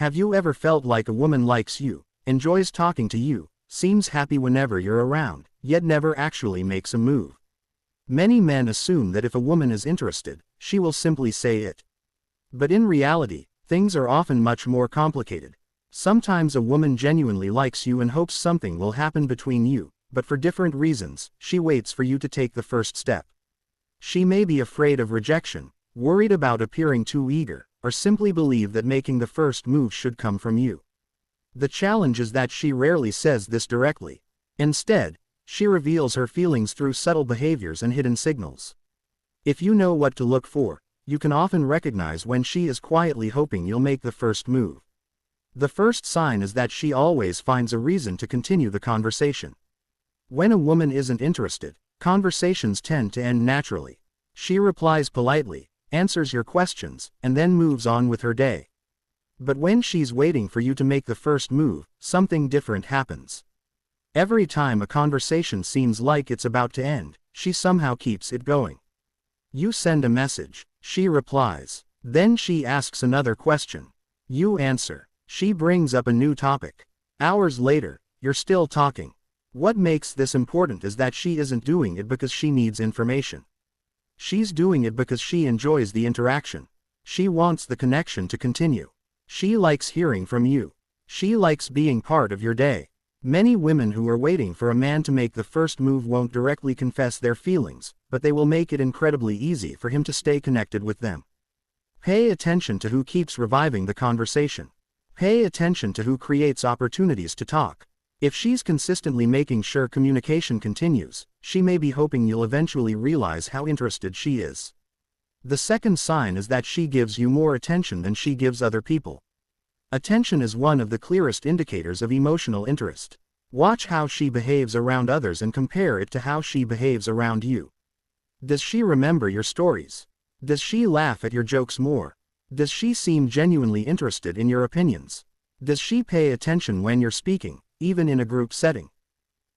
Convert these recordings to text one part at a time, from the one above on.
Have you ever felt like a woman likes you, enjoys talking to you, seems happy whenever you're around, yet never actually makes a move? Many men assume that if a woman is interested, she will simply say it. But in reality, things are often much more complicated. Sometimes a woman genuinely likes you and hopes something will happen between you, but for different reasons, she waits for you to take the first step. She may be afraid of rejection, worried about appearing too eager, or simply believe that making the first move should come from you. The challenge is that she rarely says this directly. Instead, she reveals her feelings through subtle behaviors and hidden signals. If you know what to look for, you can often recognize when she is quietly hoping you'll make the first move. The first sign is that she always finds a reason to continue the conversation. When a woman isn't interested, conversations tend to end naturally. She replies politely, answers your questions, and then moves on with her day. But when she's waiting for you to make the first move, something different happens. Every time a conversation seems like it's about to end, she somehow keeps it going. You send a message, she replies. Then she asks another question. You answer. She brings up a new topic. Hours later, you're still talking. What makes this important is that she isn't doing it because she needs information. She's doing it because she enjoys the interaction. She wants the connection to continue. She likes hearing from you. She likes being part of your day. Many women who are waiting for a man to make the first move won't directly confess their feelings, but they will make it incredibly easy for him to stay connected with them. Pay attention to who keeps reviving the conversation. Pay attention to who creates opportunities to talk. If she's consistently making sure communication continues, she may be hoping you'll eventually realize how interested she is. The second sign is that she gives you more attention than she gives other people. Attention is one of the clearest indicators of emotional interest. Watch how she behaves around others and compare it to how she behaves around you. Does she remember your stories? Does she laugh at your jokes more? Does she seem genuinely interested in your opinions? Does she pay attention when you're speaking, even in a group setting?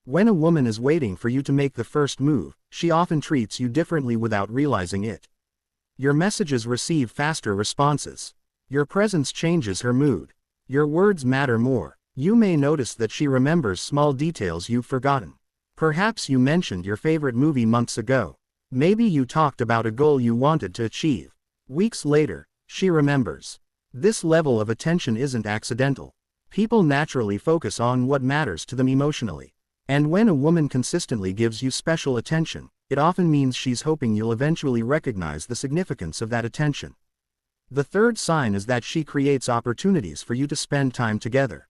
When a woman is waiting for you to make the first move, she often treats you differently without realizing it. Your messages receive faster responses. Your presence changes her mood. Your words matter more. You may notice that she remembers small details you've forgotten. Perhaps you mentioned your favorite movie months ago. Maybe you talked about a goal you wanted to achieve. Weeks later, she remembers. This level of attention isn't accidental. People naturally focus on what matters to them emotionally. And when a woman consistently gives you special attention, it often means she's hoping you'll eventually recognize the significance of that attention. The third sign is that she creates opportunities for you to spend time together.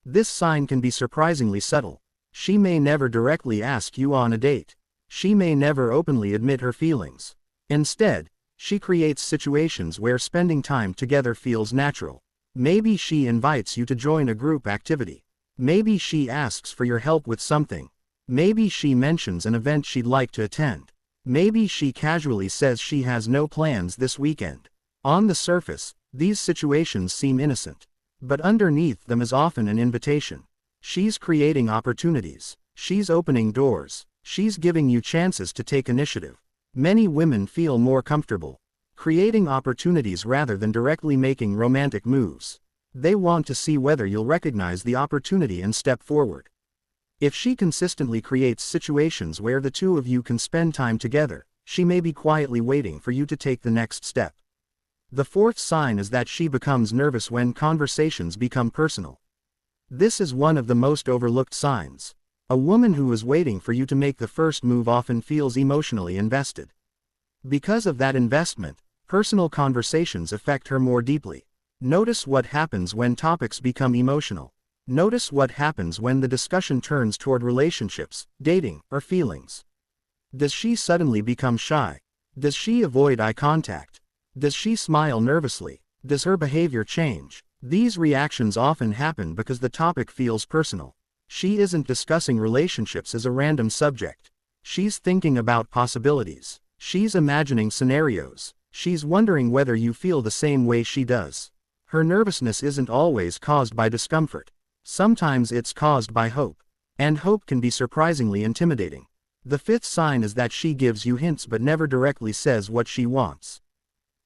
This sign can be surprisingly subtle. She may never directly ask you on a date. She may never openly admit her feelings. Instead, she creates situations where spending time together feels natural. Maybe she invites you to join a group activity. Maybe she asks for your help with something. Maybe she mentions an event she'd like to attend. Maybe she casually says she has no plans this weekend. On the surface, these situations seem innocent. But underneath them is often an invitation. She's creating opportunities. She's opening doors. She's giving you chances to take initiative. Many women feel more comfortable creating opportunities rather than directly making romantic moves. They want to see whether you'll recognize the opportunity and step forward. If she consistently creates situations where the two of you can spend time together, she may be quietly waiting for you to take the next step. The fourth sign is that she becomes nervous when conversations become personal. This is one of the most overlooked signs. A woman who is waiting for you to make the first move often feels emotionally invested. Because of that investment, personal conversations affect her more deeply. Notice what happens when topics become emotional. Notice what happens when the discussion turns toward relationships, dating, or feelings. Does she suddenly become shy? Does she avoid eye contact? Does she smile nervously? Does her behavior change? These reactions often happen because the topic feels personal. She isn't discussing relationships as a random subject. She's thinking about possibilities. She's imagining scenarios. She's wondering whether you feel the same way she does. Her nervousness isn't always caused by discomfort. Sometimes it's caused by hope. And hope can be surprisingly intimidating. The fifth sign is that she gives you hints but never directly says what she wants.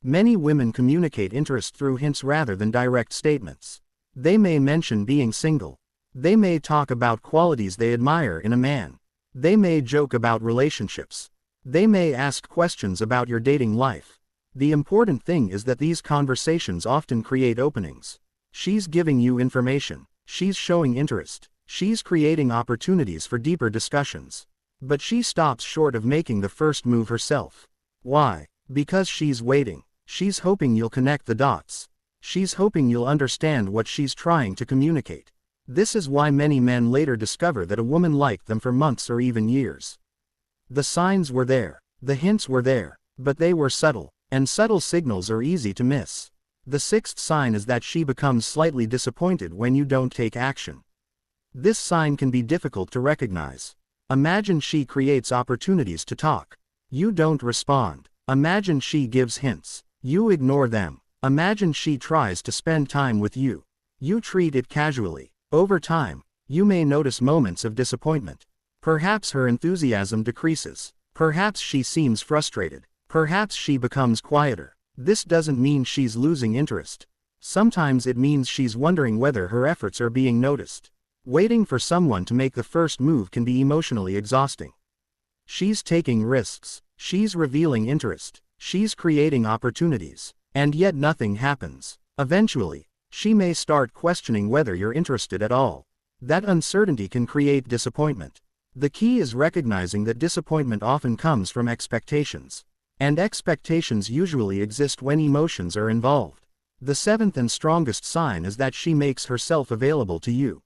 Many women communicate interest through hints rather than direct statements. They may mention being single. They may talk about qualities they admire in a man. They may joke about relationships. They may ask questions about your dating life. The important thing is that these conversations often create openings. She's giving you information. She's showing interest. She's creating opportunities for deeper discussions. But she stops short of making the first move herself. Why? Because she's waiting. She's hoping you'll connect the dots. She's hoping you'll understand what she's trying to communicate. This is why many men later discover that a woman liked them for months or even years. The signs were there. The hints were there. But they were subtle. And subtle signals are easy to miss. The sixth sign is that she becomes slightly disappointed when you don't take action. This sign can be difficult to recognize. Imagine she creates opportunities to talk. You don't respond. Imagine she gives hints. You ignore them. Imagine she tries to spend time with you. You treat it casually. Over time, you may notice moments of disappointment. Perhaps her enthusiasm decreases. Perhaps she seems frustrated. Perhaps she becomes quieter. This doesn't mean she's losing interest. Sometimes it means she's wondering whether her efforts are being noticed. Waiting for someone to make the first move can be emotionally exhausting. She's taking risks. She's revealing interest. She's creating opportunities. And yet nothing happens. Eventually, she may start questioning whether you're interested at all. That uncertainty can create disappointment. The key is recognizing that disappointment often comes from expectations. And expectations usually exist when emotions are involved. The seventh and strongest sign is that she makes herself available to you.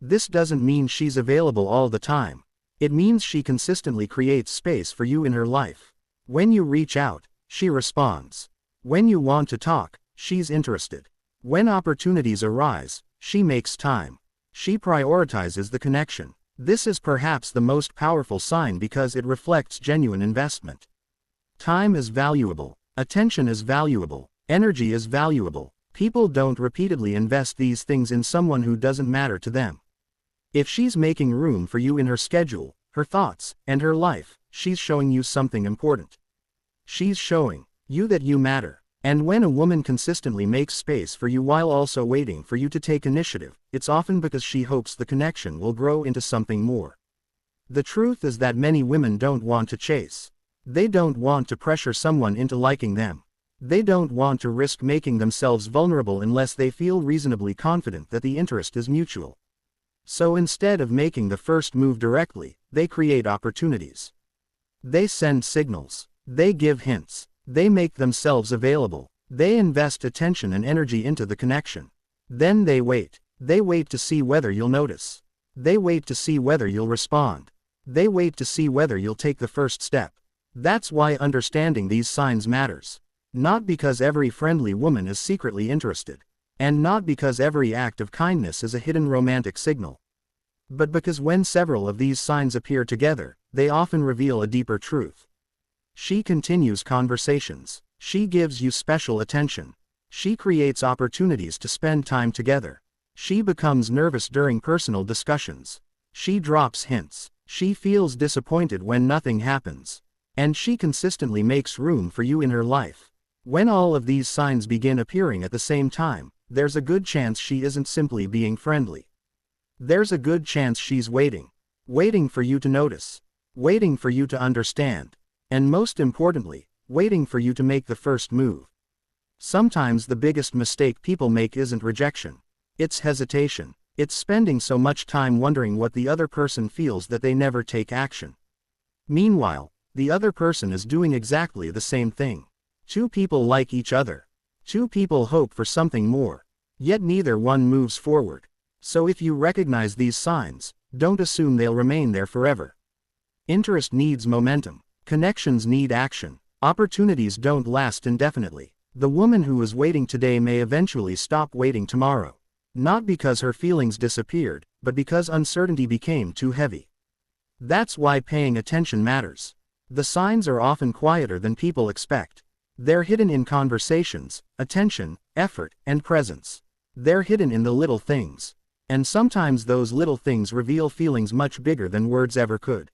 This doesn't mean she's available all the time. It means she consistently creates space for you in her life. When you reach out, she responds. When you want to talk, she's interested. When opportunities arise, she makes time. She prioritizes the connection. This is perhaps the most powerful sign because it reflects genuine investment. Time is valuable. Attention is valuable. Energy is valuable. People don't repeatedly invest these things in someone who doesn't matter to them. If she's making room for you in her schedule, her thoughts, and her life, she's showing you something important. She's showing you that you matter. And when a woman consistently makes space for you while also waiting for you to take initiative, it's often because she hopes the connection will grow into something more. The truth is that many women don't want to chase. They don't want to pressure someone into liking them. They don't want to risk making themselves vulnerable unless they feel reasonably confident that the interest is mutual. So instead of making the first move directly, they create opportunities. They send signals. They give hints. They make themselves available. They invest attention and energy into the connection. Then they wait. They wait to see whether you'll notice. They wait to see whether you'll respond. They wait to see whether you'll take the first step. That's why understanding these signs matters. Not because every friendly woman is secretly interested. And not because every act of kindness is a hidden romantic signal. But because when several of these signs appear together, they often reveal a deeper truth. She continues conversations. She gives you special attention. She creates opportunities to spend time together. She becomes nervous during personal discussions. She drops hints. She feels disappointed when nothing happens. And she consistently makes room for you in her life. When all of these signs begin appearing at the same time, there's a good chance she isn't simply being friendly. There's a good chance she's waiting. Waiting for you to notice. Waiting for you to understand. And most importantly, waiting for you to make the first move. Sometimes the biggest mistake people make isn't rejection. It's hesitation. It's spending so much time wondering what the other person feels that they never take action. Meanwhile, the other person is doing exactly the same thing. Two people like each other. Two people hope for something more. Yet neither one moves forward. So if you recognize these signs, don't assume they'll remain there forever. Interest needs momentum. Connections need action. Opportunities don't last indefinitely. The woman who is waiting today may eventually stop waiting tomorrow. Not because her feelings disappeared, but because uncertainty became too heavy. That's why paying attention matters. The signs are often quieter than people expect. They're hidden in conversations, attention, effort, and presence. They're hidden in the little things. And sometimes those little things reveal feelings much bigger than words ever could.